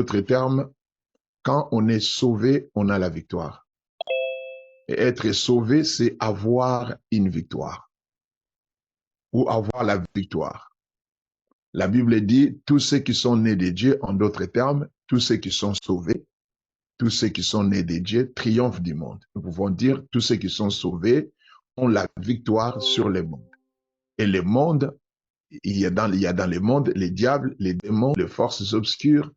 d'autres termes, quand on est sauvé, on a la victoire. Et être sauvé, c'est avoir une victoire ou avoir la victoire. La Bible dit, tous ceux qui sont nés de Dieu, en d'autres termes, tous ceux qui sont sauvés, tous ceux qui sont nés de Dieu triomphent du monde. Nous pouvons dire, tous ceux qui sont sauvés ont la victoire sur le monde. Et le monde, il y a dans le monde les diables, les démons, les forces obscures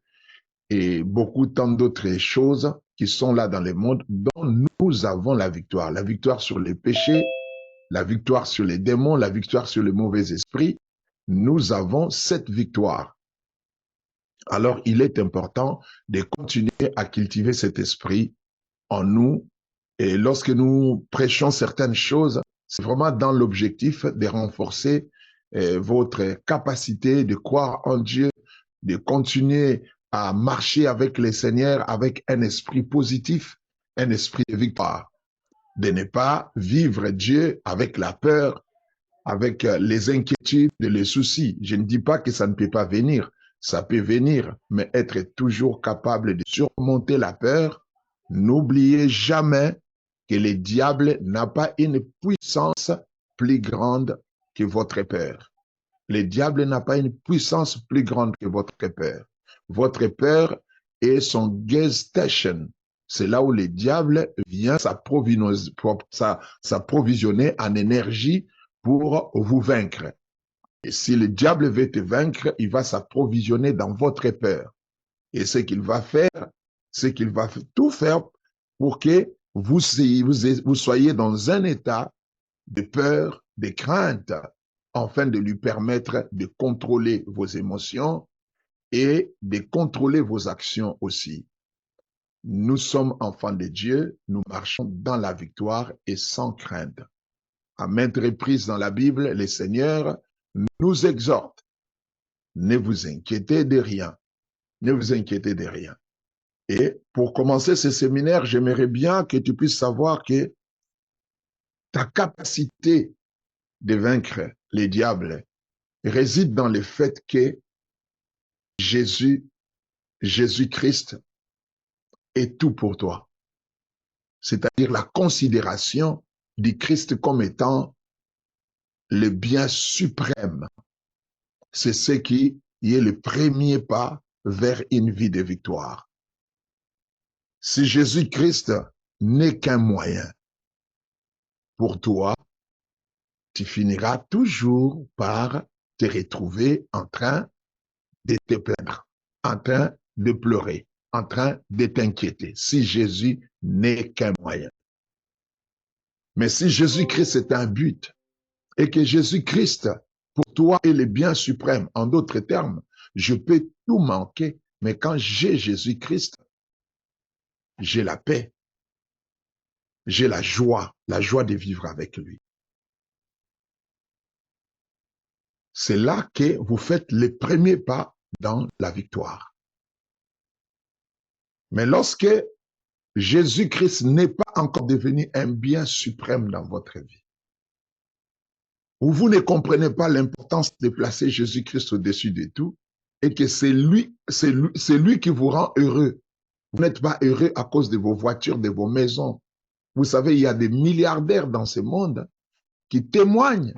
et beaucoup tant d'autres choses qui sont là dans le monde dont nous avons la victoire. La victoire sur les péchés, la victoire sur les démons, la victoire sur les mauvais esprits. Nous avons cette victoire. Alors, il est important de continuer à cultiver cet esprit en nous. Et lorsque nous prêchons certaines choses, c'est vraiment dans l'objectif de renforcer votre capacité de croire en Dieu, de continuer à marcher avec le Seigneur avec un esprit positif, un esprit de victoire, de ne pas vivre Dieu avec la peur, avec les inquiétudes et les soucis. Je ne dis pas que ça ne peut pas venir, ça peut venir, mais être toujours capable de surmonter la peur. N'oubliez jamais que le diable n'a pas une puissance plus grande que votre peur. Le diable n'a pas une puissance plus grande que votre peur. Votre peur est son gas station. C'est là où le diable vient s'approvisionner en énergie pour vous vaincre. Et si le diable veut te vaincre, il va s'approvisionner dans votre peur. Et ce qu'il va faire, c'est qu'il va tout faire pour que vous soyez dans un état de peur, de crainte, afin de lui permettre de contrôler vos émotions et de contrôler vos actions aussi. Nous sommes enfants de Dieu, nous marchons dans la victoire et sans crainte. À maintes reprises dans la Bible, le Seigneur nous exhorte. Ne vous inquiétez de rien. Ne vous inquiétez de rien. Et pour commencer ce séminaire, j'aimerais bien que tu puisses savoir que ta capacité de vaincre les diables réside dans le fait que Jésus-Christ est tout pour toi. C'est-à-dire la considération du Christ comme étant le bien suprême. C'est ce qui est le premier pas vers une vie de victoire. Si Jésus-Christ n'est qu'un moyen pour toi, tu finiras toujours par te retrouver en train de te plaindre, en train de pleurer, en train de t'inquiéter, si Jésus n'est qu'un moyen. Mais si Jésus-Christ est un but, et que Jésus-Christ, pour toi, est le bien suprême, en d'autres termes, je peux tout manquer, mais quand j'ai Jésus-Christ, j'ai la paix, j'ai la joie de vivre avec lui. C'est là que vous faites les premiers pas dans la victoire. Mais lorsque Jésus-Christ n'est pas encore devenu un bien suprême dans votre vie, où vous ne comprenez pas l'importance de placer Jésus-Christ au-dessus de tout, et que c'est lui qui vous rend heureux. Vous n'êtes pas heureux à cause de vos voitures, de vos maisons. Vous savez, il y a des milliardaires dans ce monde qui témoignent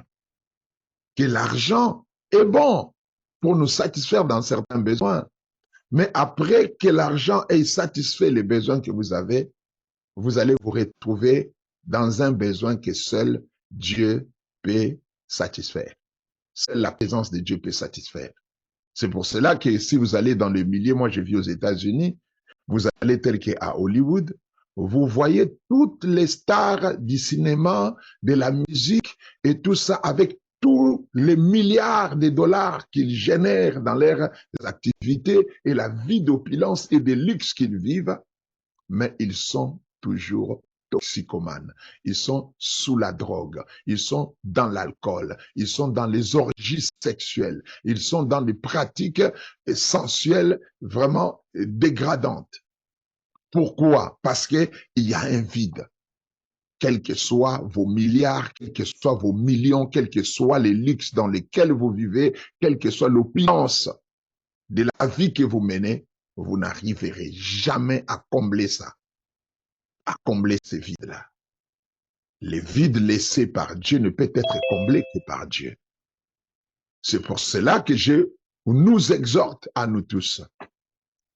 que l'argent est bon pour nous satisfaire dans certains besoins. Mais après que l'argent ait satisfait les besoins que vous avez, vous allez vous retrouver dans un besoin que seul Dieu peut satisfaire. Seule la présence de Dieu peut satisfaire. C'est pour cela que si vous allez dans le milieu, moi je vis aux États-Unis, vous allez tel qu'à Hollywood, vous voyez toutes les stars du cinéma, de la musique et tout ça avec tous les milliards de dollars qu'ils génèrent dans leurs activités et la vie d'opulence et de luxe qu'ils vivent, mais ils sont toujours toxicomanes. Ils sont sous la drogue, ils sont dans l'alcool, ils sont dans les orgies sexuelles, ils sont dans des pratiques sensuelles vraiment dégradantes. Pourquoi? Parce qu'il y a un vide. Quels que soient vos milliards, quels que soient vos millions, quels que soient les luxes dans lesquels vous vivez, quelle que soit l'opulence de la vie que vous menez, vous n'arriverez jamais à combler ça, à combler ces vides-là. Les vides laissés par Dieu ne peuvent être comblés que par Dieu. C'est pour cela que je nous exhorte à nous tous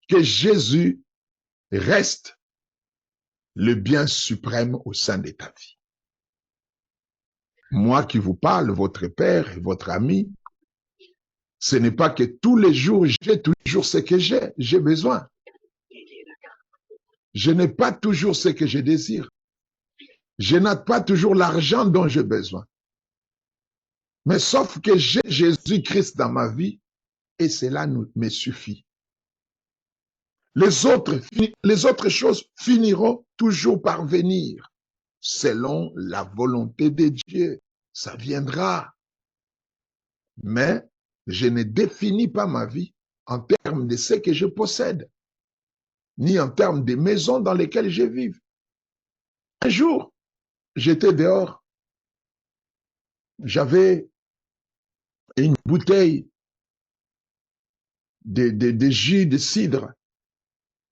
que Jésus reste le bien suprême au sein de ta vie. Moi qui vous parle, votre père et votre ami, ce n'est pas que tous les jours, j'ai toujours ce que j'ai besoin. Je n'ai pas toujours ce que je désire. Je n'ai pas toujours l'argent dont j'ai besoin. Mais sauf que j'ai Jésus-Christ dans ma vie et cela me suffit. Les autres choses finiront toujours par venir selon la volonté de Dieu. Ça viendra. Mais je ne définis pas ma vie en termes de ce que je possède, ni en termes des maisons dans lesquelles je vis. Un jour, j'étais dehors, j'avais une bouteille de jus de cidre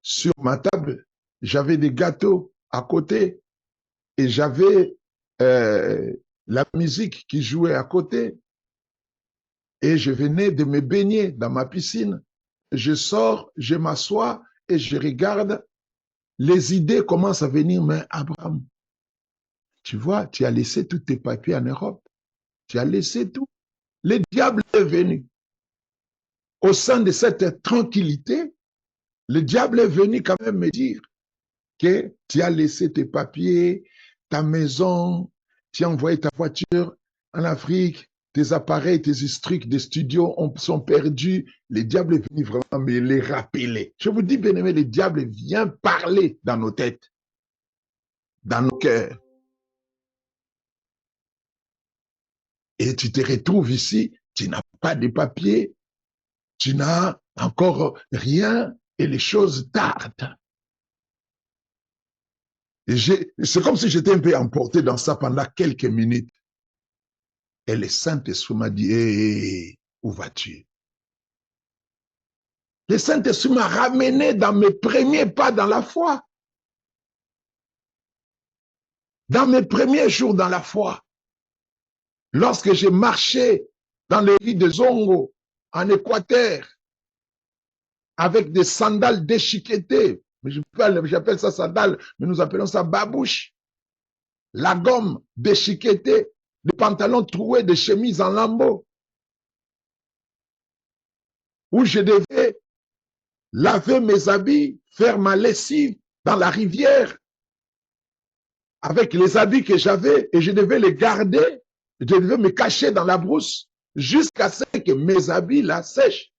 sur ma table, j'avais des gâteaux à côté et j'avais la musique qui jouait à côté et je venais de me baigner dans ma piscine. Je sors, je m'assois et je regarde, les idées commencent à venir, mais Abraham, tu vois, tu as laissé tous tes papiers en Europe, tu as laissé tout. Le diable est venu. Au sein de cette tranquillité, le diable est venu quand même me dire que tu as laissé tes papiers, ta maison, tu as envoyé ta voiture en Afrique, tes appareils, tes trucs de studio sont perdus. Le diable est venu vraiment me les rappeler. Je vous dis, bien aimé, le diable vient parler dans nos têtes, dans nos cœurs. Et tu te retrouves ici, tu n'as pas de papiers, tu n'as encore rien et les choses tardent. C'est comme si j'étais un peu emporté dans ça pendant quelques minutes. Et le Saint-Esprit m'a dit, hey, où vas-tu? Le Saint-Esprit m'a ramené dans mes premiers pas dans la foi. Dans mes premiers jours dans la foi. Lorsque j'ai marché dans les rues de Zongo, en Équateur, avec des sandales déchiquetées. J'appelle ça sandales, mais nous appelons ça babouche. La gomme déchiquetée, des pantalons troués, des chemises en lambeaux. Où je devais laver mes habits, faire ma lessive dans la rivière avec les habits que j'avais et je devais les garder. Je devais me cacher dans la brousse jusqu'à ce que mes habits la sèchent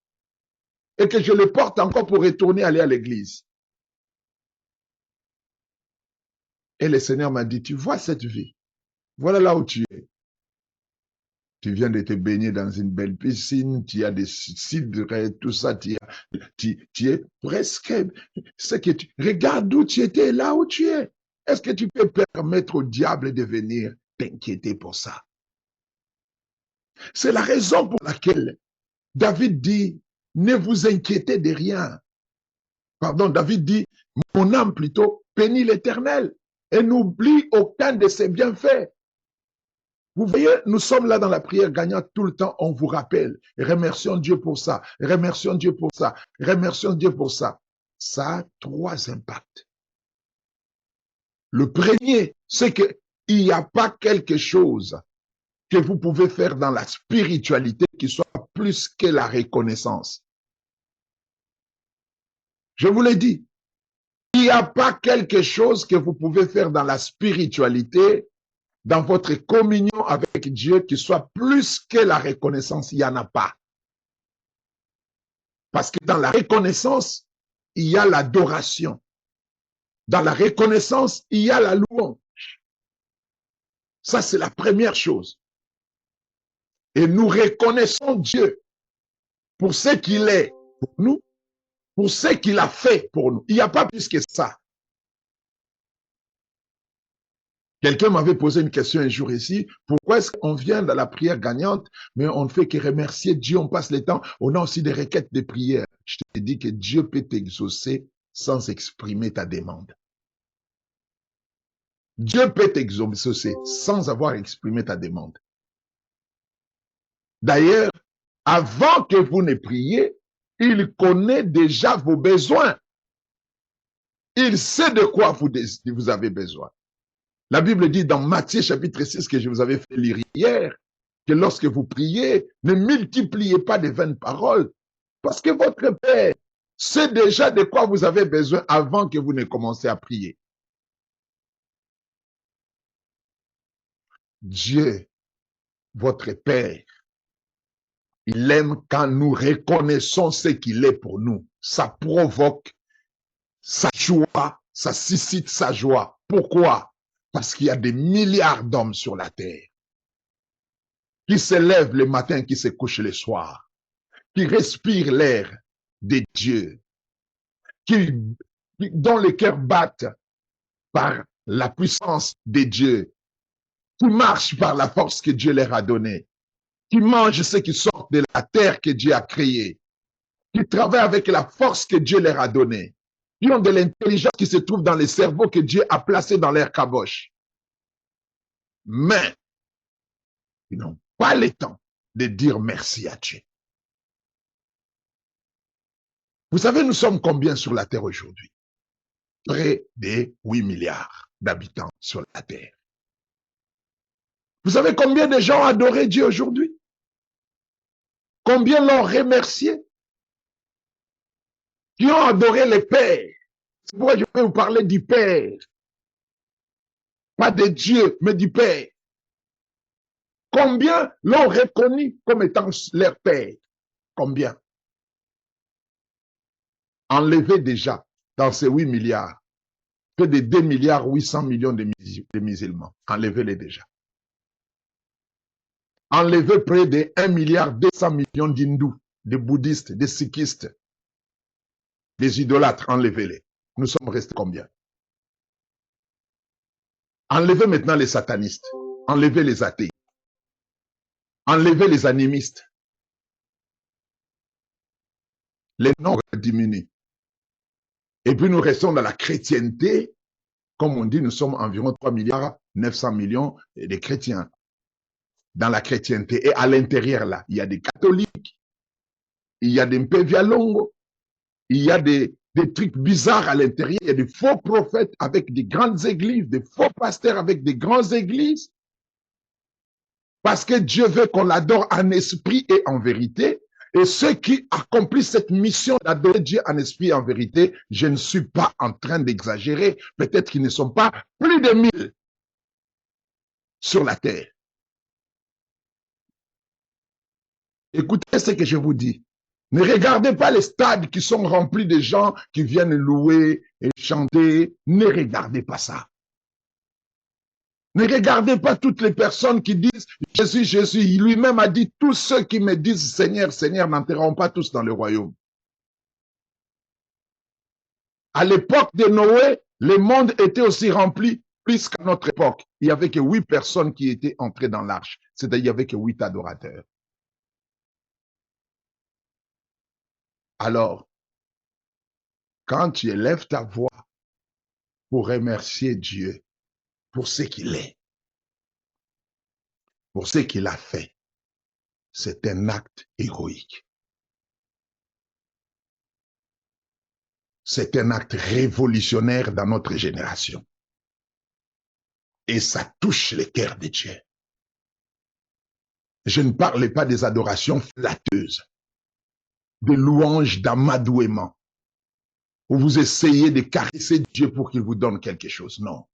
et que je les porte encore pour retourner aller à l'église. Et le Seigneur m'a dit, tu vois cette vie, voilà là où tu es. Tu viens de te baigner dans une belle piscine, tu as des cidres, tout ça, tu es presque, regarde où tu étais, là où tu es. Est-ce que tu peux permettre au diable de venir t'inquiéter pour ça? C'est la raison pour laquelle David dit, ne vous inquiétez de rien. Pardon, David dit, mon âme plutôt bénit l'Éternel et n'oublie aucun de ses bienfaits. Vous voyez, nous sommes là dans la prière gagnante tout le temps, on vous rappelle, remercions Dieu pour ça, remercions Dieu pour ça, remercions Dieu pour ça. Ça a trois impacts. Le premier, c'est qu'il n'y a pas quelque chose que vous pouvez faire dans la spiritualité qui soit plus que la reconnaissance. Je vous l'ai dit, il n'y a pas quelque chose que vous pouvez faire dans la spiritualité, dans votre communion avec Dieu, qui soit plus que la reconnaissance. Il n'y en a pas. Parce que dans la reconnaissance, il y a l'adoration. Dans la reconnaissance, il y a la louange. Ça, c'est la première chose. Et nous reconnaissons Dieu pour ce qu'il est pour nous, pour ce qu'il a fait pour nous. Il n'y a pas plus que ça. Quelqu'un m'avait posé une question un jour ici. Pourquoi est-ce qu'on vient dans la prière gagnante, mais on ne fait que remercier Dieu, on passe le temps. On a aussi des requêtes de prière. Je te dis que Dieu peut t'exaucer sans exprimer ta demande. Dieu peut t'exaucer sans avoir exprimé ta demande. D'ailleurs, avant que vous ne priez, il connaît déjà vos besoins. Il sait de quoi vous avez besoin. La Bible dit dans Matthieu chapitre 6 que je vous avais fait lire hier, que lorsque vous priez, ne multipliez pas de vaines paroles, parce que votre Père sait déjà de quoi vous avez besoin avant que vous ne commenciez à prier. Dieu, votre Père, il aime quand nous reconnaissons ce qu'il est pour nous. Ça provoque sa joie, ça suscite sa joie. Pourquoi? Parce qu'il y a des milliards d'hommes sur la terre qui se lèvent le matin, qui se couchent le soir, qui respirent l'air de Dieu, dont les cœurs battent par la puissance de Dieu, qui marchent par la force que Dieu leur a donnée, qui mangent ce qui sort de la terre que Dieu a créée, qui travaillent avec la force que Dieu leur a donnée, qui ont de l'intelligence qui se trouve dans les cerveaux que Dieu a placé dans leur caboche. Mais ils n'ont pas le temps de dire merci à Dieu. Vous savez, nous sommes combien sur la terre aujourd'hui? Près de 8 milliards d'habitants sur la terre. Vous savez combien de gens ont adoré Dieu aujourd'hui? Combien l'ont remercié? Qui ont adoré le Père? C'est pourquoi je vais vous parler du Père. Pas de Dieu, mais du Père. Combien l'ont reconnu comme étant leur Père? Combien? Enlevé déjà dans ces 8 milliards, près de 2 milliards 800 millions de musulmans. Enlevez-les déjà. Enlevez près de 1 milliard 200 millions d'hindous, de bouddhistes, de sikhistes, des idolâtres. Enlevez-les. Nous sommes restés combien? Enlevez maintenant les satanistes. Enlevez les athées. Enlevez les animistes. Les nombres diminuent. Et puis nous restons dans la chrétienté. Comme on dit, nous sommes environ 3 milliards 900 millions de chrétiens dans la chrétienté. Et à l'intérieur, là, il y a des catholiques, il y a des Mpevialongo, il y a des trucs bizarres à l'intérieur. Il y a des faux prophètes avec des grandes églises, des faux pasteurs avec des grandes églises. Parce que Dieu veut qu'on l'adore en esprit et en vérité. Et ceux qui accomplissent cette mission d'adorer Dieu en esprit et en vérité, je ne suis pas en train d'exagérer. Peut-être qu'ils ne sont pas plus de 1000 sur la terre. Écoutez ce que je vous dis. Ne regardez pas les stades qui sont remplis de gens qui viennent louer et chanter. Ne regardez pas ça. Ne regardez pas toutes les personnes qui disent « Jésus, Jésus ». Il lui-même a dit « Tous ceux qui me disent « Seigneur, Seigneur » n'entreront pas tous dans le royaume ». À l'époque de Noé, le monde était aussi rempli plus qu'à notre époque. Il n'y avait que 8 personnes qui étaient entrées dans l'arche. C'est-à-dire qu'il n'y avait que 8 adorateurs. Alors, quand tu élèves ta voix pour remercier Dieu pour ce qu'il est, pour ce qu'il a fait, c'est un acte héroïque. C'est un acte révolutionnaire dans notre génération. Et ça touche le cœur de Dieu. Je ne parle pas des adorations flatteuses, des louanges d'amadouement, où vous essayez de caresser Dieu pour qu'il vous donne quelque chose. Non.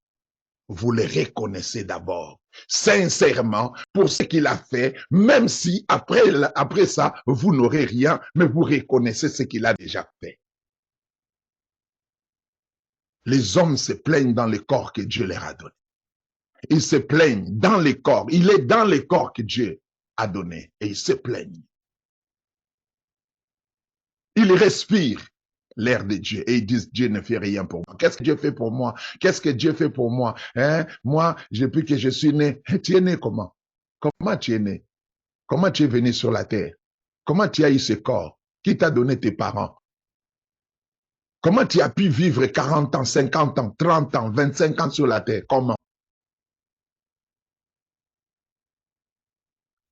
Vous le reconnaissez d'abord, sincèrement, pour ce qu'il a fait, même si après ça, vous n'aurez rien, mais vous reconnaissez ce qu'il a déjà fait. Les hommes se plaignent dans le corps que Dieu leur a donné. Ils se plaignent dans les corps. Il est dans les corps que Dieu a donné et ils se plaignent. Ils respirent l'air de Dieu. Et ils disent, Dieu ne fait rien pour moi. Qu'est-ce que Dieu fait pour moi? Qu'est-ce que Dieu fait pour moi? Hein? Moi, depuis que je suis né, tu es né comment? Comment tu es né? Comment tu es venu sur la terre? Comment tu as eu ce corps? Qui t'a donné tes parents? Comment tu as pu vivre 40 ans, 50 ans, 30 ans, 25 ans sur la terre? Comment?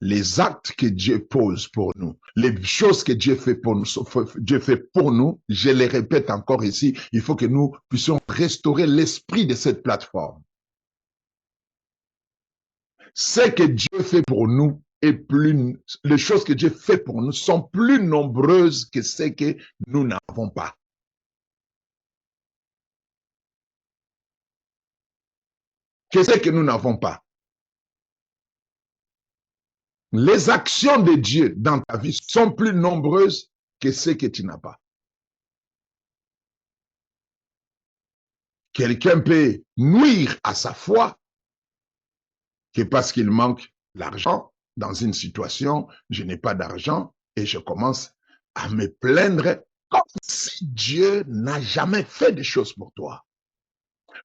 Les actes que Dieu pose pour nous, les choses que Dieu fait pour nous, je les répète encore ici, il faut que nous puissions restaurer l'esprit de cette plateforme. Ce que Dieu fait pour nous les choses que Dieu fait pour nous sont plus nombreuses que ce que nous n'avons pas. Que ce que nous n'avons pas. Les actions de Dieu dans ta vie sont plus nombreuses que ce que tu n'as pas. Quelqu'un peut nuire à sa foi que parce qu'il manque l'argent dans une situation, je n'ai pas d'argent et je commence à me plaindre comme si Dieu n'a jamais fait de choses pour toi.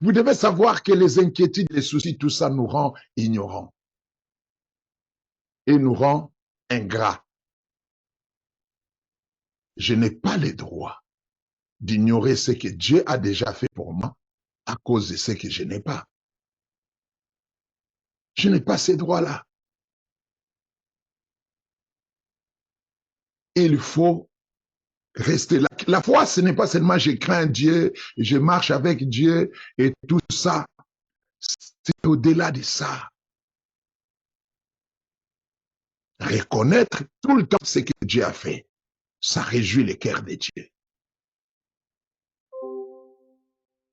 Vous devez savoir que les inquiétudes, les soucis, tout ça nous rend ignorants et nous rend ingrats. Je n'ai pas le droit d'ignorer ce que Dieu a déjà fait pour moi à cause de ce que je n'ai pas. Je n'ai pas ces droits-là. Il faut rester là. La foi, ce n'est pas seulement je crains Dieu, je marche avec Dieu et tout ça. C'est au-delà de ça. Reconnaître tout le temps ce que Dieu a fait, ça réjouit le cœur de Dieu.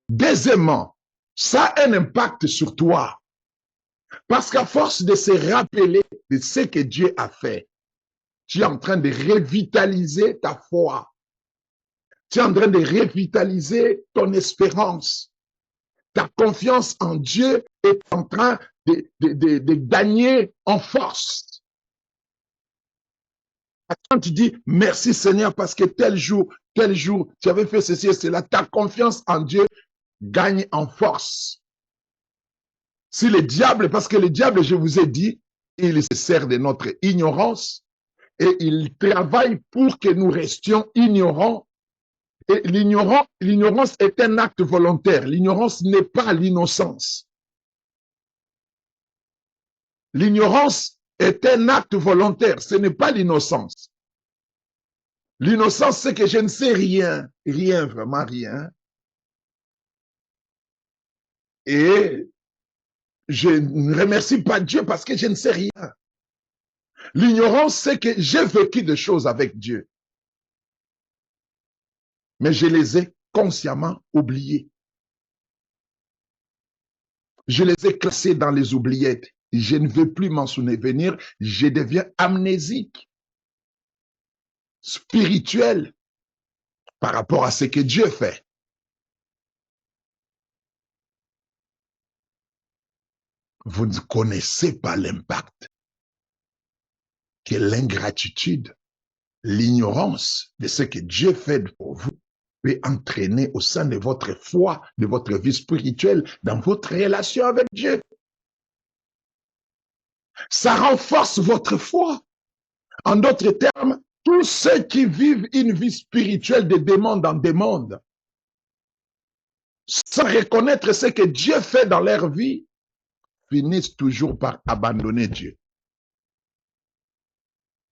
Deuxièmement, ça a un impact sur toi. Parce qu'à force de se rappeler de ce que Dieu a fait, tu es en train de revitaliser ta foi. Tu es en train de revitaliser ton espérance. Ta confiance en Dieu est en train de gagner en force. Quand tu dis merci Seigneur parce que tel jour, tu avais fait ceci et cela, ta confiance en Dieu gagne en force. Si le diable, parce que le diable, je vous ai dit, il se sert de notre ignorance et il travaille pour que nous restions ignorants. Et l'ignorance est un acte volontaire. L'ignorance n'est pas l'innocence. L'ignorance est un acte volontaire. Ce n'est pas l'innocence. L'innocence, c'est que je ne sais rien. Rien, vraiment rien. Et je ne remercie pas Dieu parce que je ne sais rien. L'ignorance, c'est que j'ai vécu des choses avec Dieu. Mais je les ai consciemment oubliées. Je les ai classés dans les oubliettes. Je ne veux plus m'en souvenir. Je deviens amnésique, spirituel, par rapport à ce que Dieu fait. Vous ne connaissez pas l'impact que l'ingratitude, l'ignorance de ce que Dieu fait pour vous peut entraîner au sein de votre foi, de votre vie spirituelle, dans votre relation avec Dieu. Ça renforce votre foi. En d'autres termes, tous ceux qui vivent une vie spirituelle de demande en demande, sans reconnaître ce que Dieu fait dans leur vie, finissent toujours par abandonner Dieu.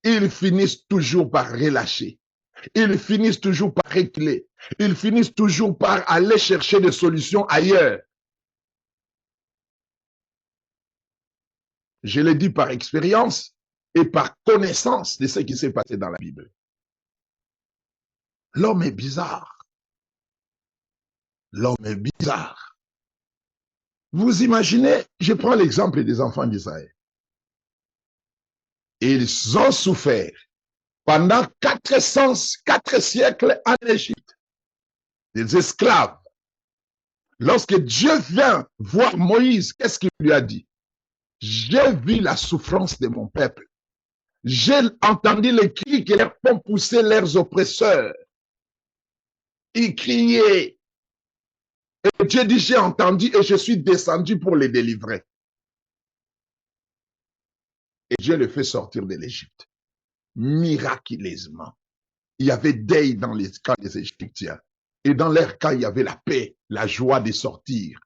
Ils finissent toujours par relâcher. Ils finissent toujours par reculer. Ils finissent toujours par aller chercher des solutions ailleurs. Je le dis par expérience et par connaissance de ce qui s'est passé dans la Bible. L'homme est bizarre. L'homme est bizarre. Vous imaginez, je prends l'exemple des enfants d'Israël. Ils ont souffert pendant 4 siècles en Égypte, des esclaves. Lorsque Dieu vient voir Moïse, qu'est-ce qu'il lui a dit? J'ai vu la souffrance de mon peuple. J'ai entendu les cris que leur font pousser leurs oppresseurs. Ils criaient. Et Dieu dit, j'ai entendu et je suis descendu pour les délivrer. Et Dieu les fait sortir de l'Égypte. Miraculeusement. Il y avait deuil dans les camps des Égyptiens. Et dans leur camp, il y avait la paix, la joie de sortir.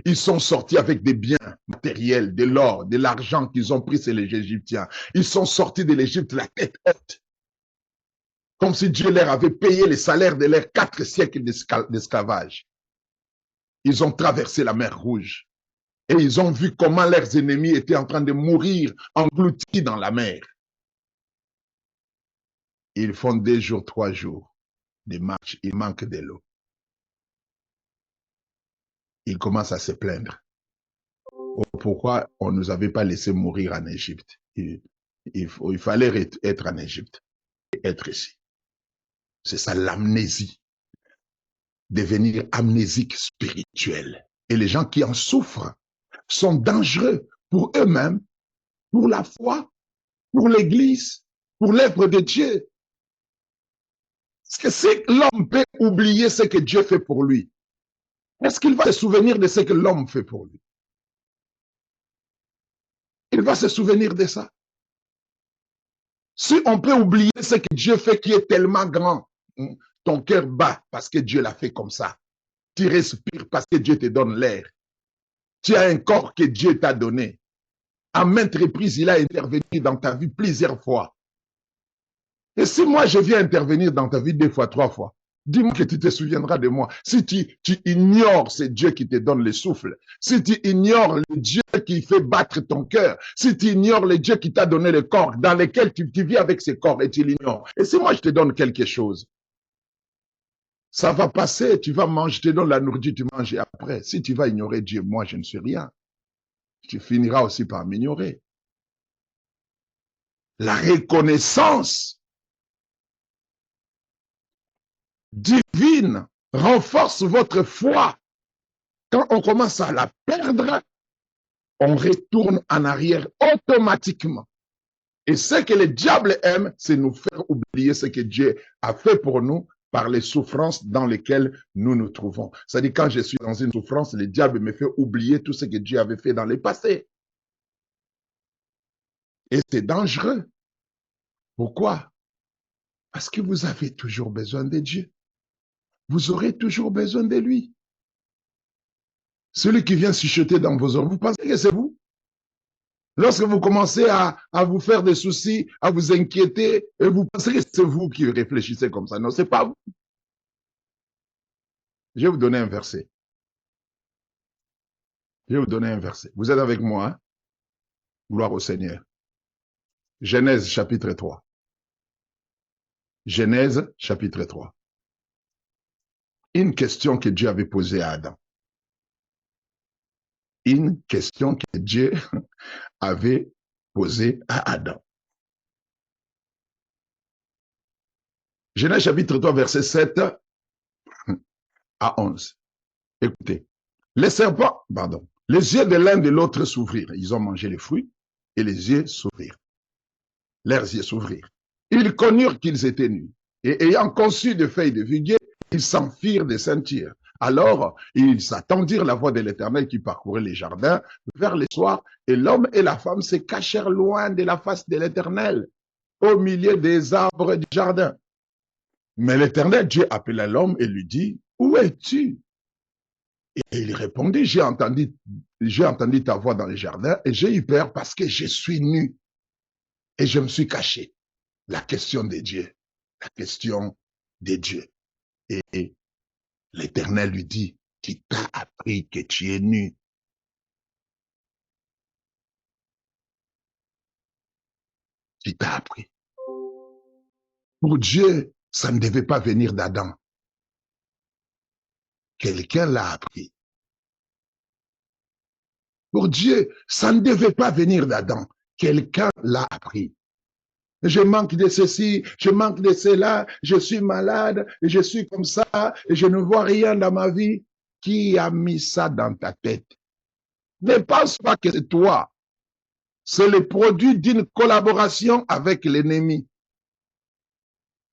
Ils sont sortis avec des biens matériels, de l'or, de l'argent qu'ils ont pris, c'est les Égyptiens. Ils sont sortis de l'Égypte la tête haute. Comme si Dieu leur avait payé les salaires de leurs 4 siècles d'esclavage. Ils ont traversé la mer Rouge. Et ils ont vu comment leurs ennemis étaient en train de mourir, engloutis dans la mer. Ils font 2 jours, 3 jours de marche. Il manque de l'eau. Ils commencent à se plaindre. Pourquoi on ne nous avait pas laissé mourir en Égypte? Il fallait être en Égypte et être ici. C'est ça l'amnésie. Devenir amnésique spirituel. Et les gens qui en souffrent sont dangereux pour eux-mêmes, pour la foi, pour l'Église, pour l'œuvre de Dieu. Parce que si l'homme peut oublier ce que Dieu fait pour lui, est-ce qu'il va se souvenir de ce que l'homme fait pour lui? Il va se souvenir de ça. Si on peut oublier ce que Dieu fait qui est tellement grand, ton cœur bat parce que Dieu l'a fait comme ça. Tu respires parce que Dieu te donne l'air. Tu as un corps que Dieu t'a donné. À maintes reprises, il a intervenu dans ta vie plusieurs fois. Et si moi, je viens intervenir dans ta vie 2 fois, 3 fois, dis-moi que tu te souviendras de moi. Si tu ignores ce Dieu qui te donne le souffle, si tu ignores le Dieu qui fait battre ton cœur, si tu ignores le Dieu qui t'a donné le corps, dans lequel tu vis avec ce corps et tu l'ignores, et si moi je te donne quelque chose, ça va passer, tu vas manger, je te donne la nourriture, tu manges et après. Si tu vas ignorer Dieu, moi je ne suis rien. Tu finiras aussi par m'ignorer. La reconnaissance divine renforce votre foi. Quand on commence à la perdre, on retourne en arrière automatiquement. Et ce que le diable aime, c'est nous faire oublier ce que Dieu a fait pour nous par les souffrances dans lesquelles nous nous trouvons. C'est-à-dire, quand je suis dans une souffrance, le diable me fait oublier tout ce que Dieu avait fait dans le passé. Et c'est dangereux. Pourquoi? Parce que vous avez toujours besoin de Dieu. Vous aurez toujours besoin de lui. Celui qui vient chuchoter dans vos oreilles, vous pensez que c'est vous? Lorsque vous commencez à vous faire des soucis, à vous inquiéter, et vous pensez que c'est vous qui réfléchissez comme ça. Non, ce n'est pas vous. Je vais vous donner un verset. Je vais vous donner un verset. Vous êtes avec moi, hein? Gloire au Seigneur. Genèse chapitre 3. Genèse chapitre 3. Une question que Dieu avait posée à Adam. Une question que Dieu avait posée à Adam. Genèse chapitre 3, verset 7 à 11. Écoutez. Les serpents, pardon, les yeux de l'un de l'autre s'ouvrirent. Ils ont mangé les fruits et les yeux s'ouvrirent. Leurs yeux s'ouvrirent. Ils connurent qu'ils étaient nus. Et ayant conçu de feuilles de figuier, ils s'enfirent des ceintures. Alors, ils attendirent la voix de l'Éternel qui parcourait les jardins vers le soir, et l'homme et la femme se cachèrent loin de la face de l'Éternel, au milieu des arbres du jardin. Mais l'Éternel, Dieu appela l'homme et lui dit, « Où es-tu » Et il répondit, j'ai entendu ta voix dans le jardin et j'ai eu peur parce que je suis nu et je me suis caché. La question de Dieu, la question de Dieu. Et l'Éternel lui dit, qui t'a appris que tu es nu? Qui t'a appris? Pour Dieu, ça ne devait pas venir d'Adam. Quelqu'un l'a appris. Pour Dieu, ça ne devait pas venir d'Adam. Quelqu'un l'a appris. Je manque de ceci, je manque de cela, je suis malade, je suis comme ça, et je ne vois rien dans ma vie. Qui a mis ça dans ta tête? Ne pense pas que c'est toi. C'est le produit d'une collaboration avec l'ennemi.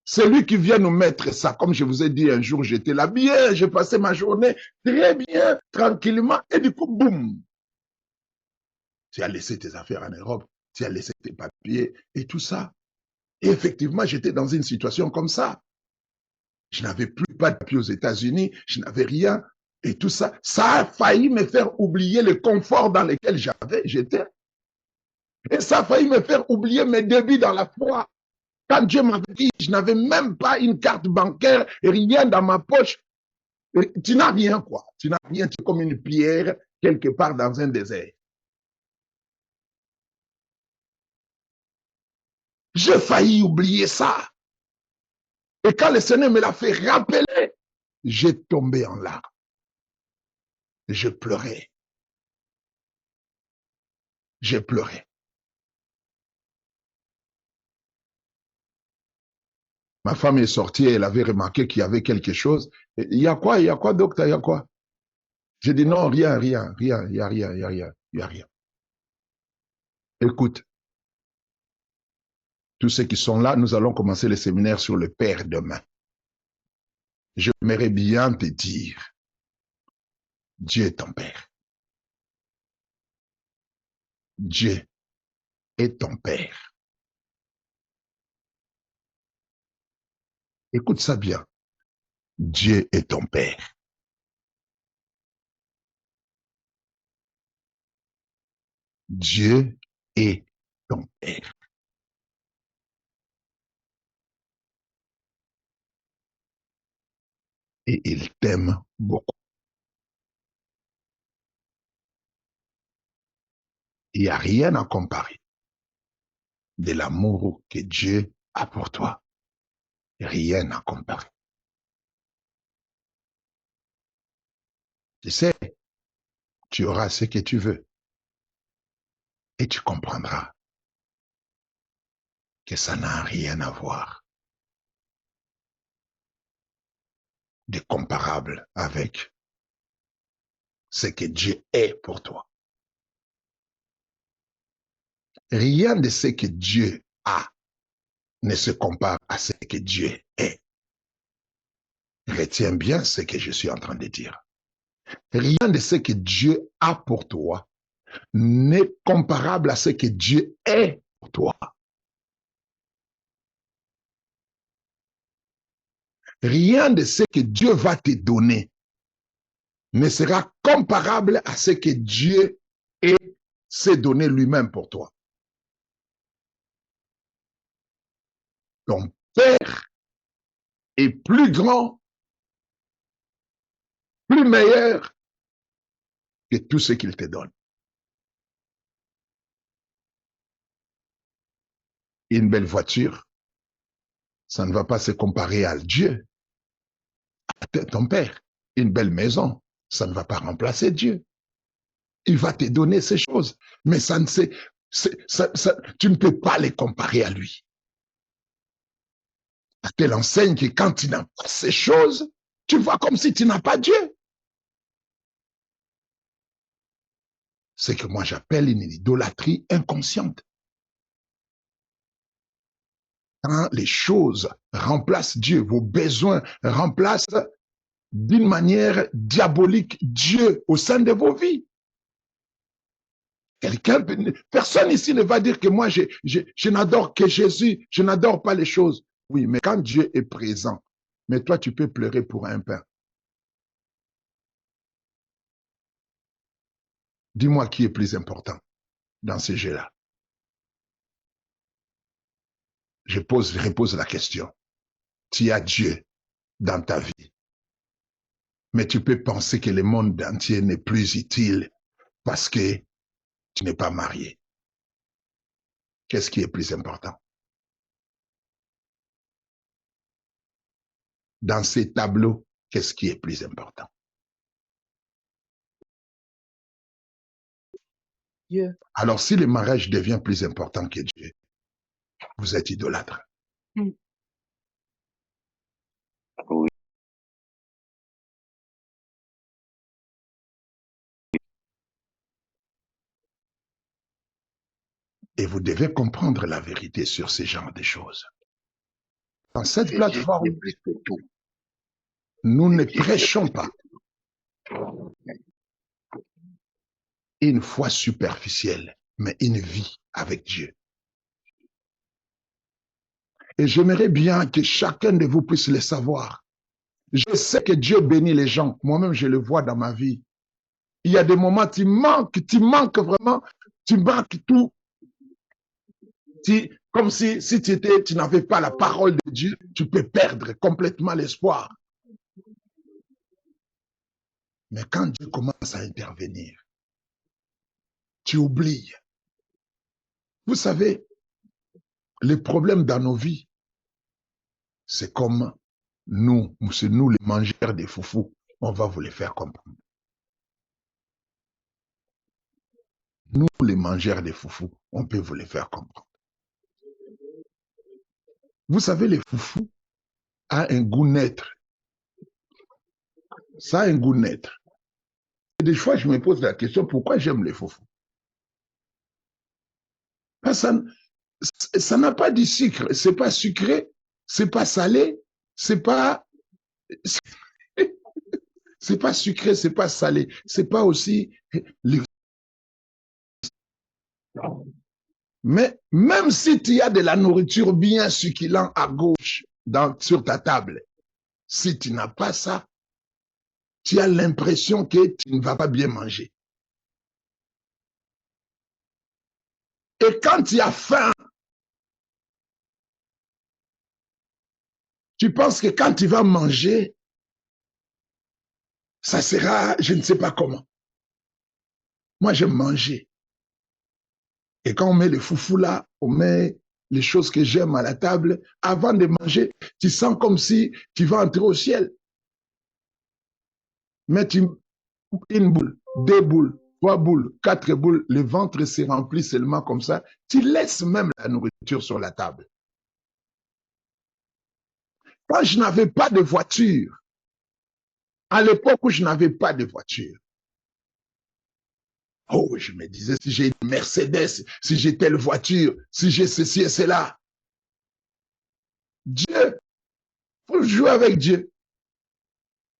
C'est lui qui vient nous mettre ça. Comme je vous ai dit un jour, j'étais là bien, j'ai passé ma journée très bien, tranquillement, et du coup, boum, tu as laissé tes affaires en Europe, tu as laissé tes papiers et tout ça. Et effectivement, j'étais dans une situation comme ça. Je n'avais plus pas de papiers aux États-Unis, je n'avais rien. Et tout ça, ça a failli me faire oublier le confort dans lequel j'étais. Et ça a failli me faire oublier mes débuts dans la foi. Quand Dieu m'avait dit, je n'avais même pas une carte bancaire, rien dans ma poche. Tu n'as rien, quoi. Tu n'as rien, tu es comme une pierre quelque part dans un désert. J'ai failli oublier ça. Et quand le Seigneur me l'a fait rappeler, j'ai tombé en larmes. Je pleurais. J'ai pleuré. Ma femme est sortie, elle avait remarqué qu'il y avait quelque chose. Il y a quoi? Il y a quoi, docteur? Il y a quoi? J'ai dit non, rien, rien, rien, il n'y a rien, il n'y a rien, il n'y a rien. Écoute, tous ceux qui sont là, nous allons commencer le séminaire sur le Père demain. J'aimerais bien te dire, Dieu est ton Père. Dieu est ton Père. Écoute ça bien. Dieu est ton Père. Dieu est ton Père. Et il t'aime beaucoup. Il n'y a rien à comparer de l'amour que Dieu a pour toi. Rien à comparer. Tu sais, tu auras ce que tu veux et tu comprendras que ça n'a rien à voir de comparable avec ce que Dieu est pour toi. Rien de ce que Dieu a ne se compare à ce que Dieu est. Retiens bien ce que je suis en train de dire. Rien de ce que Dieu a pour toi n'est comparable à ce que Dieu est pour toi. Rien de ce que Dieu va te donner ne sera comparable à ce que Dieu s'est donné lui-même pour toi. Ton Père est plus grand, plus meilleur que tout ce qu'il te donne. Une belle voiture, ça ne va pas se comparer à Dieu, à ton Père. Une belle maison, ça ne va pas remplacer Dieu. Il va te donner ces choses, mais ça ne tu ne peux pas les comparer à lui. À telle enseigne que quand tu n'as pas ces choses, tu vois comme si tu n'as pas Dieu. C'est que moi j'appelle une idolâtrie inconsciente. Quand les choses remplacent Dieu, vos besoins remplacent d'une manière diabolique Dieu au sein de vos vies. Personne ici ne va dire que moi je n'adore que Jésus, je n'adore pas les choses. Oui, mais quand Dieu est présent, mais toi tu peux pleurer pour un pain. Dis-moi qui est plus important dans ce jeu-là. Je repose la question. Tu as Dieu dans ta vie, mais tu peux penser que le monde entier n'est plus utile parce que tu n'es pas marié. Qu'est-ce qui est plus important? Dans ces tableaux, qu'est-ce qui est plus important? Dieu. Alors, si le mariage devient plus important que Dieu, vous êtes idolâtre. Oui. Et vous devez comprendre la vérité sur ce genre de choses. Dans cette Jésus plateforme, est plus que tout. nous ne Jésus est prêchons plus pas que tout. une foi superficielle, mais une vie avec Dieu. Et j'aimerais bien que chacun de vous puisse le savoir. Je sais que Dieu bénit les gens. Moi-même, je le vois dans ma vie. Il y a des moments, tu manques vraiment, tu manques tout. Comme si tu n'avais pas la parole de Dieu, tu peux perdre complètement l'espoir. Mais quand Dieu commence à intervenir, tu oublies. Vous savez, les problèmes dans nos vies, c'est comme c'est nous les mangeurs des foufous. On va vous les faire comprendre. Nous, les mangeurs des foufous, on peut vous les faire comprendre. Vous savez, les foufous ont un goût neutre. Ça a un goût neutre. Et des fois, je me pose la question, pourquoi j'aime les foufous? Parce que ça n'a pas du sucre. C'est pas sucré, c'est pas salé, c'est pas sucré, c'est pas salé, c'est pas aussi. Mais même si tu as de la nourriture bien succulente à gauche sur ta table, si tu n'as pas ça, tu as l'impression que tu ne vas pas bien manger. Et quand tu as faim, tu penses que quand tu vas manger, ça sera, je ne sais pas comment. Moi, j'aime manger. Et quand on met le foufou là, on met les choses que j'aime à la table, avant de manger, tu sens comme si tu vas entrer au ciel. Mais une boule, 2 boules, 3 boules, 4 boules, le ventre se remplit seulement comme ça. Tu laisses même la nourriture sur la table. Quand je n'avais pas de voiture, à l'époque où je n'avais pas de voiture, oh, je me disais, si j'ai une Mercedes, si j'ai telle voiture, si j'ai ceci et cela. Dieu, il faut jouer avec Dieu.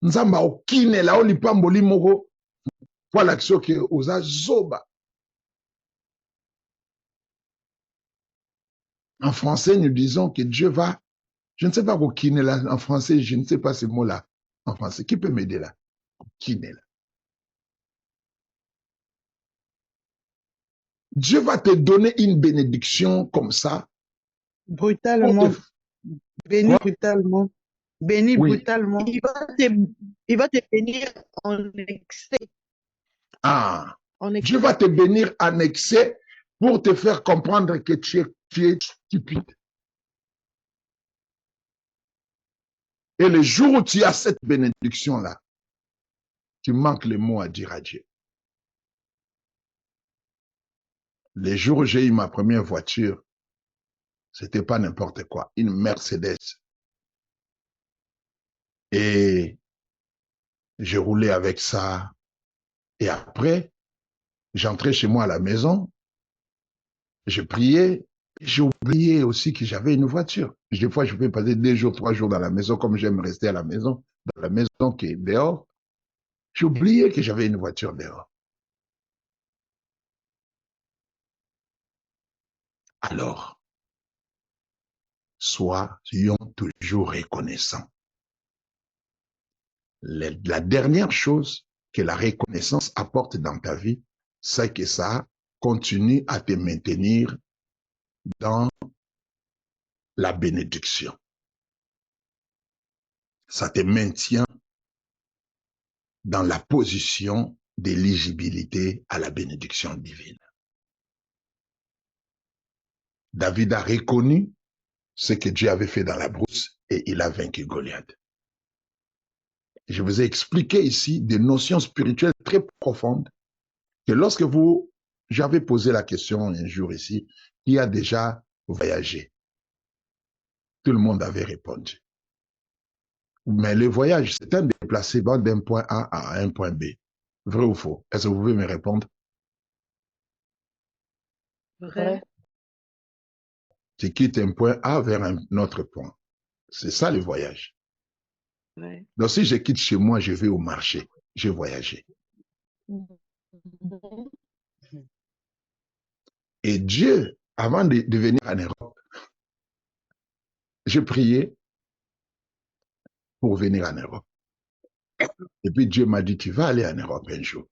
Nzamba okine la olipamboli moko pour l'action que oza zoba. En français, nous disons que Dieu va, je ne sais pas okine là, en français, je ne sais pas ce mot-là, en français. Qui peut m'aider là? Okine là. Dieu va te donner une bénédiction comme ça. Brutalement. Béni brutalement. Béni Oui. brutalement. Il va te bénir en excès. Ah. En excès. Dieu va te bénir en excès pour te faire comprendre que tu es stupide. Et le jour où tu as cette bénédiction-là, tu manques les mots à dire à Dieu. Les jours où j'ai eu ma première voiture, c'était pas n'importe quoi, une Mercedes. Et je roulais avec ça. Et après, j'entrais chez moi à la maison, je priais, j'ai oublié aussi que j'avais une voiture. Des fois, je peux passer 2 jours, 3 jours dans la maison, comme j'aime rester à la maison, dans la maison qui est dehors. J'ai oublié que j'avais une voiture dehors. Alors, soyons toujours reconnaissants. La dernière chose que la reconnaissance apporte dans ta vie, c'est que ça continue à te maintenir dans la bénédiction. Ça te maintient dans la position d'éligibilité à la bénédiction divine. David a reconnu ce que Dieu avait fait dans la brousse et il a vaincu Goliath. Je vous ai expliqué ici des notions spirituelles très profondes que lorsque j'avais posé la question un jour ici, qui a déjà voyagé? Tout le monde avait répondu. Mais le voyage, c'est un déplacement d'un point A à un point B. Vrai ou faux? Est-ce que vous pouvez me répondre? Vrai. Tu quittes un point A vers un autre point. C'est ça le voyage. Ouais. Donc si je quitte chez moi, je vais au marché. J'ai voyagé. Et Dieu, avant de venir en Europe, j'ai prié pour venir en Europe. Et puis Dieu m'a dit, tu vas aller en Europe un jour.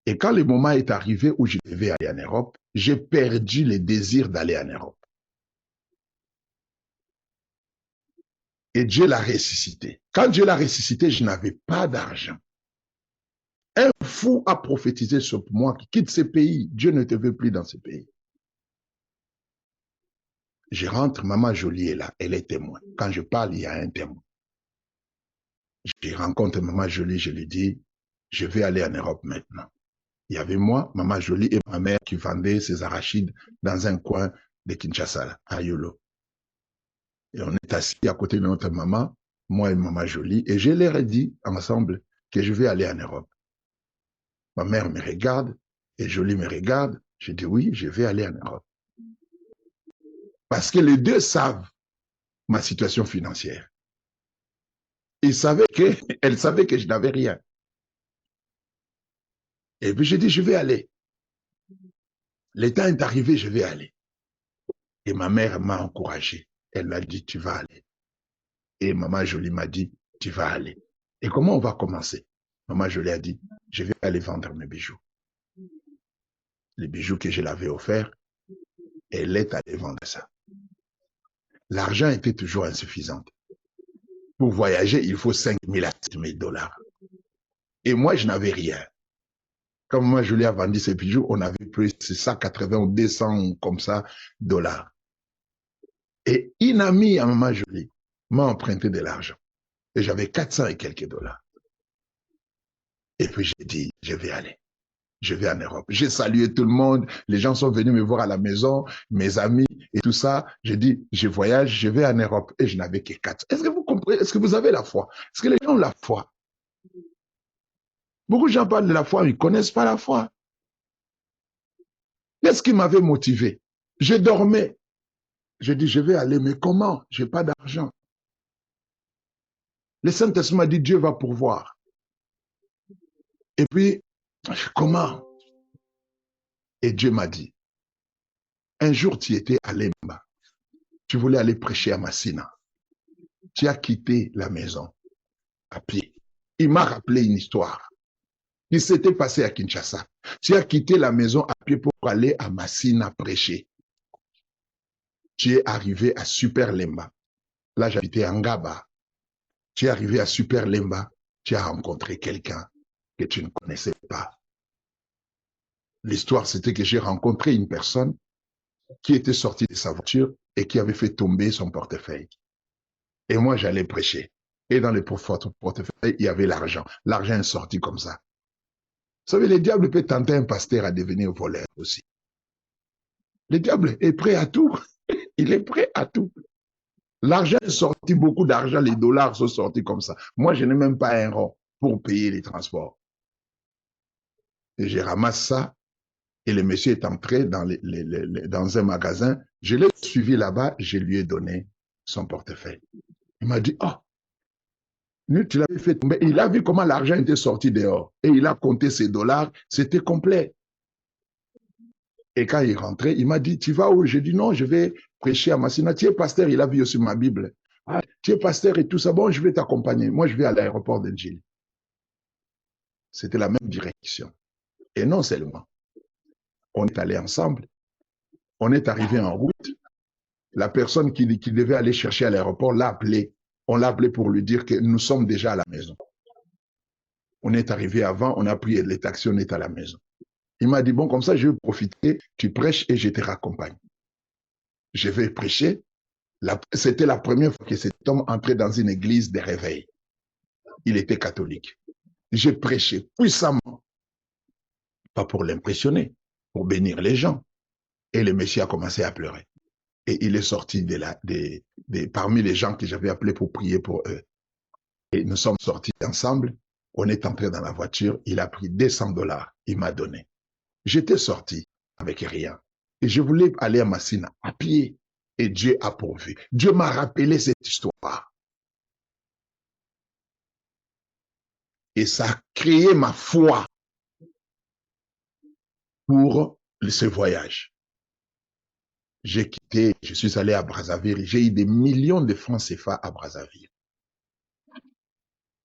Et quand le moment est arrivé où je devais aller en Europe, j'ai perdu le désir d'aller en Europe. Et Dieu l'a ressuscité. Quand Dieu l'a ressuscité, je n'avais pas d'argent. Un fou a prophétisé sur moi qui quitte ce pays. Dieu ne te veut plus dans ce pays. Je rentre, maman Jolie est là, elle est témoin. Quand je parle, il y a un témoin. Je rencontre maman Jolie, je lui dis, je vais aller en Europe maintenant. Il y avait moi, maman Jolie et ma mère qui vendaient ses arachides dans un coin de Kinshasa, à Yolo. Et on est assis à côté de notre maman, moi et maman Jolie, et je leur ai dit ensemble que je vais aller en Europe. Ma mère me regarde et Jolie me regarde. Je dis oui, je vais aller en Europe. Parce que les deux savent ma situation financière. Elle savait que je n'avais rien. Et puis j'ai dit, je vais aller. Le temps est arrivé, je vais aller. Et ma mère m'a encouragé. Elle m'a dit, tu vas aller. Et maman Jolie m'a dit, tu vas aller. Et comment on va commencer? Maman Jolie a dit, je vais aller vendre mes bijoux. Les bijoux que je l'avais offerts, elle est allée vendre ça. L'argent était toujours insuffisant. Pour voyager, il faut 5 000 à 7 000 dollars. Et moi, je n'avais rien. Quand moi, je lui ai vendu ces bijoux, on avait pris 180 ou 200 comme ça dollars. Et une amie à maman Jolie m'a emprunté de l'argent. Et j'avais 400 et quelques dollars. Et puis j'ai dit, je vais aller. Je vais en Europe. J'ai salué tout le monde. Les gens sont venus me voir à la maison, mes amis et tout ça. J'ai dit, je voyage, je vais en Europe. Et je n'avais que 4. Est-ce que vous comprenez? Est-ce que vous avez la foi? Est-ce que les gens ont la foi? Beaucoup de gens parlent de la foi, ils ne connaissent pas la foi. Qu'est-ce qui m'avait motivé? Je dormais. J'ai dit, je vais aller, mais comment? Je n'ai pas d'argent. Le Saint-Esprit m'a dit, Dieu va pourvoir. Et puis, comment? Et Dieu m'a dit, un jour tu étais à Lemba, tu voulais aller prêcher à Massina. Tu as quitté la maison à pied. Il m'a rappelé une histoire qui s'était passée à Kinshasa. Tu as quitté la maison à pied pour aller à Massina prêcher. Tu es arrivé à Super Lemba. Là, j'habitais à Ngaba. Tu es arrivé à Super Lemba. Tu as rencontré quelqu'un que tu ne connaissais pas. L'histoire, c'était que j'ai rencontré une personne qui était sortie de sa voiture et qui avait fait tomber son portefeuille. Et moi, j'allais prêcher. Et dans le portefeuille, il y avait l'argent. L'argent est sorti comme ça. Vous savez, le diable peut tenter un pasteur à devenir voleur aussi. Le diable est prêt à tout. Il est prêt à tout. L'argent est sorti, beaucoup d'argent, les dollars sont sortis comme ça. Moi, je n'ai même pas un rond pour payer les transports. Et je ramasse ça. Et le monsieur est entré dans un magasin. Je l'ai suivi là-bas. Je lui ai donné son portefeuille. Il m'a dit, oh, tu l'avais fait tomber. Il a vu comment l'argent était sorti dehors. Et il a compté ses dollars. C'était complet. Et quand il est rentré, il m'a dit, tu vas où? J'ai dit, non, je vais prêcher à Massina. Tu es pasteur, il a vu aussi ma Bible. Ah, tu es pasteur et tout ça. Bon, je vais t'accompagner. Moi, je vais à l'aéroport d'Angile. C'était la même direction. Et non seulement, on est allé ensemble. On est arrivé en route. La personne qui devait aller chercher à l'aéroport l'a appelé. On l'a appelé pour lui dire que nous sommes déjà à la maison. On est arrivé avant, on a pris les taxis, on est à la maison. Il m'a dit, bon, comme ça, je vais profiter, tu prêches et je te raccompagne. Je vais prêcher. C'était la première fois que cet homme entrait dans une église de réveil. Il était catholique. J'ai prêché puissamment, pas pour l'impressionner, pour bénir les gens. Et le monsieur a commencé à pleurer. Et il est sorti parmi les gens que j'avais appelés pour prier pour eux. Et nous sommes sortis ensemble. On est entré dans la voiture. Il a pris 200 dollars. Il m'a donné. J'étais sorti avec rien. Et je voulais aller à Massina à pied. et Dieu a pourvu. Dieu m'a rappelé cette histoire. Et ça a créé ma foi pour ce voyage. J'ai quitté, je suis allé à Brazzaville. J'ai eu des millions de francs CFA à Brazzaville.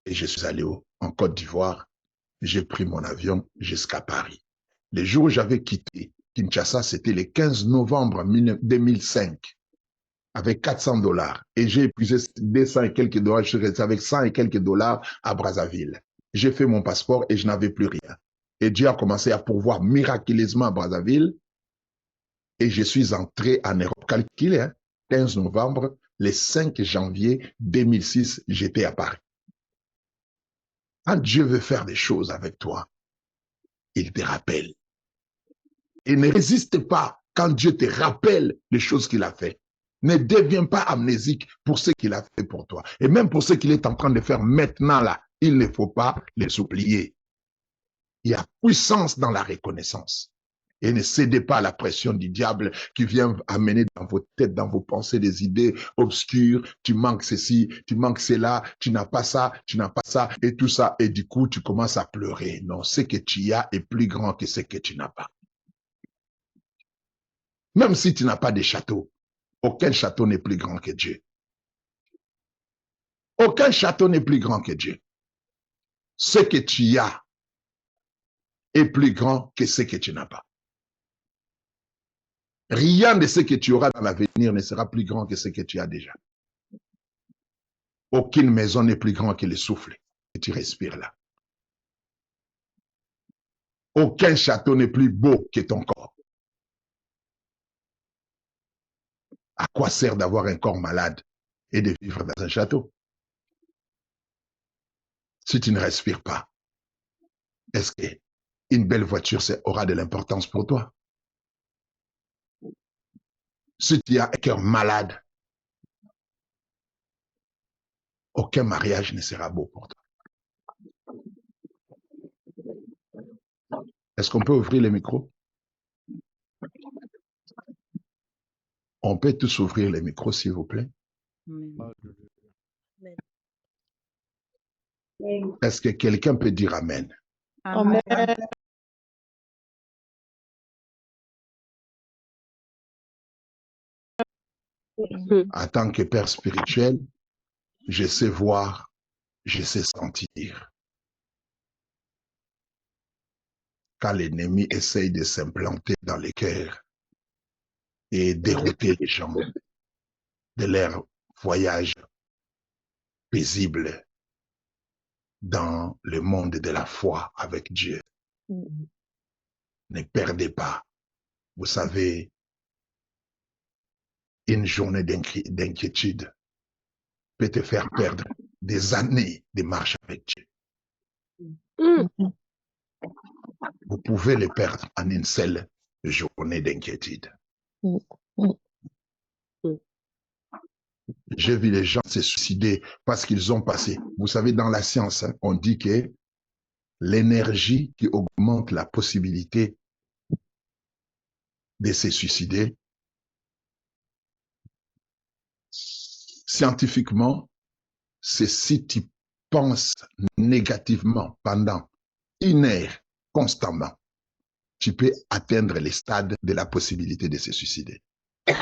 Et je suis allé en Côte d'Ivoire. J'ai pris mon avion jusqu'à Paris. Le jour où j'avais quitté Kinshasa, c'était le 15 novembre 2005, avec 400 $. Et j'ai épuisé 200 et quelques dollars. Je suis resté avec 100 et quelques dollars à Brazzaville. J'ai fait mon passeport et je n'avais plus rien. Et Dieu a commencé à pourvoir miraculeusement à Brazzaville. Et je suis entré en Europe. Calculé, 15 novembre, le 5 janvier 2006, j'étais à Paris. Quand Dieu veut faire des choses avec toi, il te rappelle. Et ne résiste pas quand Dieu te rappelle les choses qu'il a fait. Ne deviens pas amnésique pour ce qu'il a fait pour toi. Et même pour ce qu'il est en train de faire maintenant là, il ne faut pas les oublier. Il y a puissance dans la reconnaissance. Et ne cédez pas à la pression du diable qui vient amener dans vos têtes, dans vos pensées, des idées obscures. Tu manques ceci, tu manques cela, tu n'as pas ça, tu n'as pas ça, et tout ça. Et du coup, tu commences à pleurer. Non, ce que tu as est plus grand que ce que tu n'as pas. Même si tu n'as pas de château, aucun château n'est plus grand que Dieu. Aucun château n'est plus grand que Dieu. Ce que tu as est plus grand que ce que tu n'as pas. Rien de ce que tu auras dans l'avenir ne sera plus grand que ce que tu as déjà. Aucune maison n'est plus grande que le souffle que tu respires là. Aucun château n'est plus beau que ton corps. À quoi sert d'avoir un corps malade et de vivre dans un château? Si tu ne respires pas, est-ce qu'une belle voiture aura de l'importance pour toi? Si tu as un cœur malade, aucun mariage ne sera beau pour toi. Est-ce qu'on peut ouvrir les micros? On peut tous ouvrir les micros, s'il vous plaît. Est-ce que quelqu'un peut dire Amen? Amen. En tant que père spirituel, je sais voir, je sais sentir. Quand l'ennemi essaye de s'implanter dans les cœurs et dérouter les gens de leur voyage paisible dans le monde de la foi avec Dieu. Ne perdez pas. Vous savez, une journée d'inquiétude peut te faire perdre des années de marche avec Dieu. Vous pouvez les perdre en une seule journée d'inquiétude. J'ai vu les gens se suicider parce qu'ils ont passé. Vous savez, dans la science, on dit que l'énergie qui augmente la possibilité de se suicider, scientifiquement, c'est si tu penses négativement pendant 1 heure constamment, tu peux atteindre les stades de la possibilité de se suicider. 1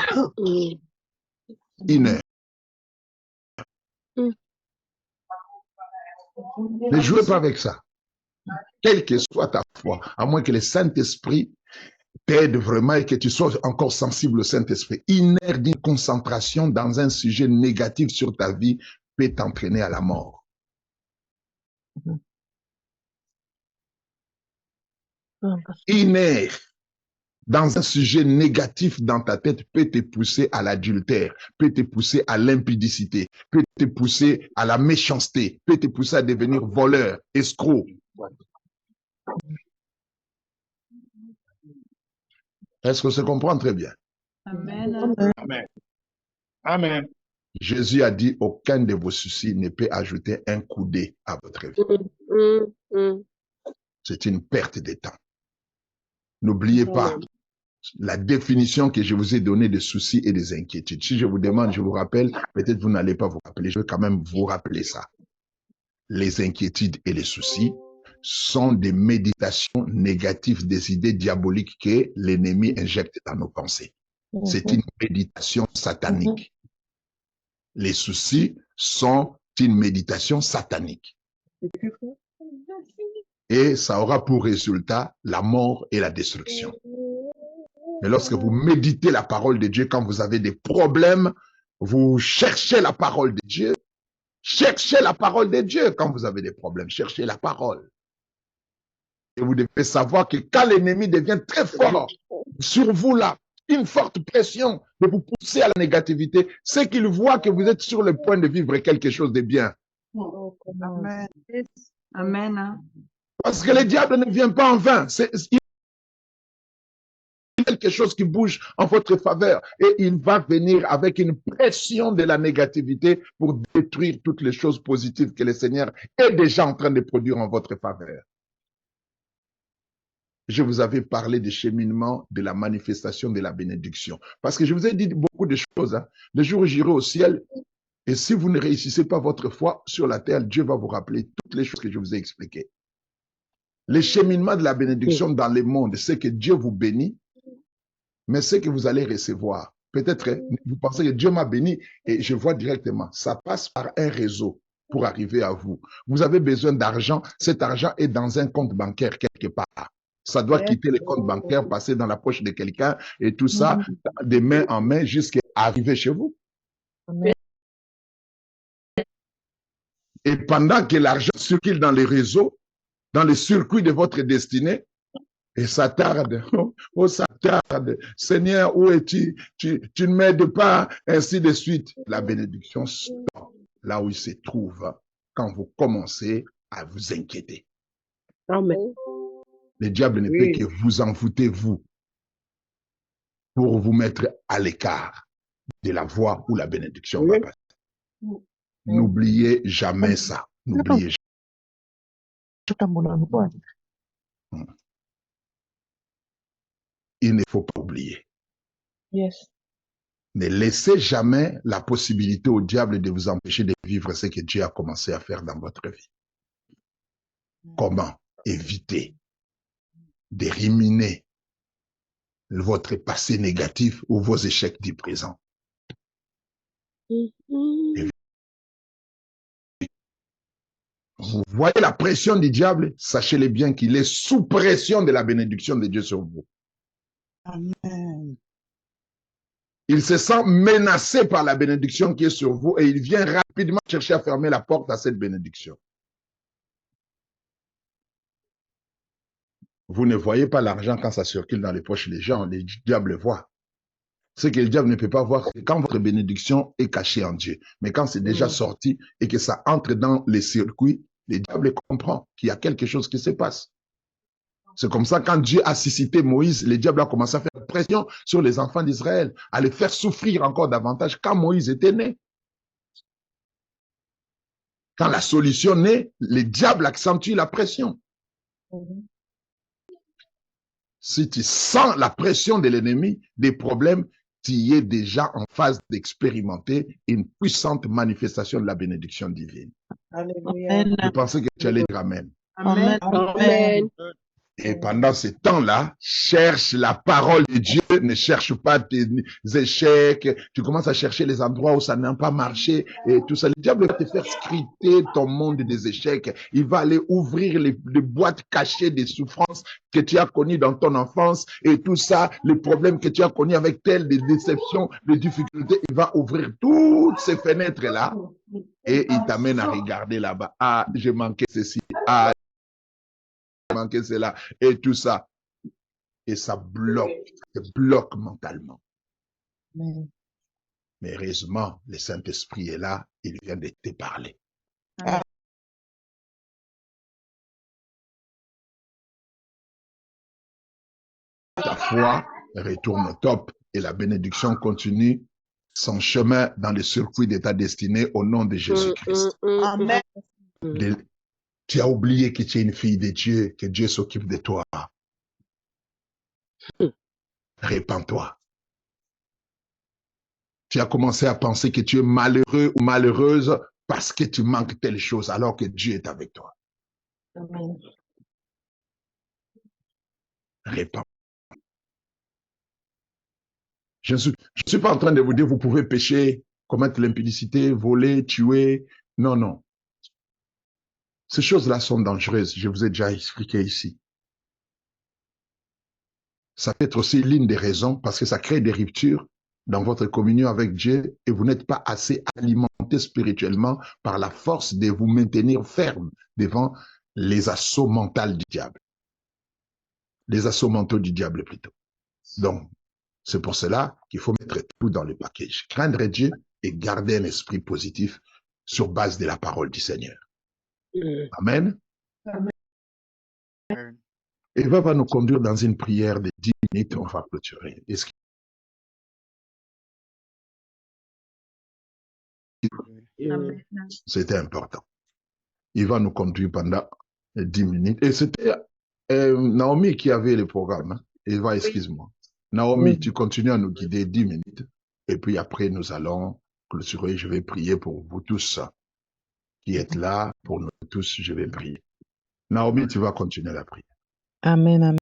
heure. Ne jouez pas avec ça. Quelle que soit ta foi, à moins que le Saint-Esprit t'aide vraiment et que tu sois encore sensible au Saint-Esprit. 1 heure d'une concentration dans un sujet négatif sur ta vie peut t'entraîner à la mort. 1 heure dans un sujet négatif dans ta tête peut te pousser à l'adultère, peut te pousser à l'impudicité, peut te pousser à la méchanceté, peut te pousser à devenir voleur, escroc. Est-ce que se comprend très bien? Amen. Amen. Amen. Jésus a dit, aucun de vos soucis ne peut ajouter un coudé à votre vie. C'est une perte de temps. N'oubliez pas, la définition que je vous ai donnée des soucis et des inquiétudes. Si je vous demande, je vous rappelle, peut-être vous n'allez pas vous rappeler, je vais quand même vous rappeler ça. Les inquiétudes et les soucis sont des méditations négatives des idées diaboliques que l'ennemi injecte dans nos pensées. C'est une méditation satanique. Les soucis sont une méditation satanique. Et ça aura pour résultat la mort et la destruction. Mais lorsque vous méditez la parole de Dieu, quand vous avez des problèmes, vous cherchez la parole de Dieu. Cherchez la parole de Dieu quand vous avez des problèmes. Cherchez la parole. Et vous devez savoir que quand l'ennemi devient très fort sur vous là, une forte pression de vous pousser à la négativité, c'est qu'il voit que vous êtes sur le point de vivre quelque chose de bien. Amen. Amen. Parce que le diable ne vient pas en vain. Il y a quelque chose qui bouge en votre faveur et il va venir avec une pression de la négativité pour détruire toutes les choses positives que le Seigneur est déjà en train de produire en votre faveur. Je vous avais parlé du cheminement de la manifestation de la bénédiction. Parce que je vous ai dit beaucoup de choses. Hein. Le jour où j'irai au ciel, et si vous ne réussissez pas votre foi sur la terre, Dieu va vous rappeler toutes les choses que je vous ai expliquées. Le cheminement de la bénédiction dans le monde, c'est que Dieu vous bénit, mais c'est que vous allez recevoir. Peut-être, vous pensez que Dieu m'a béni et je vois directement. Ça passe par un réseau pour arriver à vous. Vous avez besoin d'argent. Cet argent est dans un compte bancaire quelque part. Ça doit quitter le compte bancaire, passer dans la poche de quelqu'un et tout ça, de main en main jusqu'à arriver chez vous. Amen. Et pendant que l'argent circule dans les réseaux, dans le circuit de votre destinée, et ça tarde, oh ça tarde, Seigneur, où es-tu? Tu ne m'aides pas, ainsi de suite. La bénédiction stoppe là où il se trouve quand vous commencez à vous inquiéter. Amen. Le diable ne peut que vous envoûter, vous, pour vous mettre à l'écart de la voie où la bénédiction va passer. N'oubliez jamais ça. N'oubliez jamais. Il ne faut pas oublier. Yes. Ne laissez jamais la possibilité au diable de vous empêcher de vivre ce que Dieu a commencé à faire dans votre vie. Comment éviter de ruminer votre passé négatif ou vos échecs du présent? Vous voyez la pression du diable, sachez-le bien qu'il est sous pression de la bénédiction de Dieu sur vous. Amen. Il se sent menacé par la bénédiction qui est sur vous et il vient rapidement chercher à fermer la porte à cette bénédiction. Vous ne voyez pas l'argent quand ça circule dans les poches des gens, le diable le voit. Ce que le diable ne peut pas voir, c'est quand votre bénédiction est cachée en Dieu. Mais quand c'est déjà sorti et que ça entre dans les circuits, le diable comprend qu'il y a quelque chose qui se passe. C'est comme ça, quand Dieu a suscité Moïse, le diable a commencé à faire pression sur les enfants d'Israël, à les faire souffrir encore davantage quand Moïse était né. Quand la solution naît, le diable accentue la pression. Si tu sens la pression de l'ennemi, des problèmes, tu y es déjà en phase d'expérimenter une puissante manifestation de la bénédiction divine. Alléluia. Je pensais que tu allais dire Amen. Amen. Amen. Et pendant ce temps-là, cherche la parole de Dieu, ne cherche pas tes échecs. Tu commences à chercher les endroits où ça n'a pas marché et tout ça. Le diable va te faire scripter ton monde des échecs. Il va aller ouvrir les boîtes cachées des souffrances que tu as connues dans ton enfance et tout ça, les problèmes que tu as connus avec telles des déceptions, des difficultés. Il va ouvrir toutes ces fenêtres-là et il t'amène à regarder là-bas. Ah, j'ai manqué ceci. Ah, manquer cela et tout ça. Et ça bloque mentalement. Amen. Mais heureusement, le Saint-Esprit est là, il vient de te parler. Amen. Ta foi retourne au top et la bénédiction continue son chemin dans le circuit de ta destinée au nom de Jésus-Christ. Amen. Tu as oublié que tu es une fille de Dieu, que Dieu s'occupe de toi. Répands-toi. Tu as commencé à penser que tu es malheureux ou malheureuse parce que tu manques telle chose alors que Dieu est avec toi. Amen. Répands. Je ne suis pas en train de vous dire vous pouvez pécher, commettre l'impudicité, voler, tuer. Non, non. Ces choses-là sont dangereuses. Je vous ai déjà expliqué ici. Ça peut être aussi l'une des raisons parce que ça crée des ruptures dans votre communion avec Dieu et vous n'êtes pas assez alimenté spirituellement par la force de vous maintenir ferme devant les assauts mentaux du diable. Les assauts mentaux du diable plutôt. Donc, c'est pour cela qu'il faut mettre tout dans le package. Craindre Dieu et garder un esprit positif sur base de la parole du Seigneur. Amen. Amen. Eva va nous conduire dans une prière de 10 minutes. On va clôturer. Amen. C'était important. Il va nous conduire pendant 10 minutes. Et c'était Naomi qui avait le programme. Hein? Eva, excuse-moi. Naomi, Oui. tu continues à nous guider 10 minutes. Et puis après, nous allons clôturer. Je vais prier pour vous tous qui êtes là. Pour nous tous, je vais prier. Naomi, tu vas continuer la prière. Amen. Amen.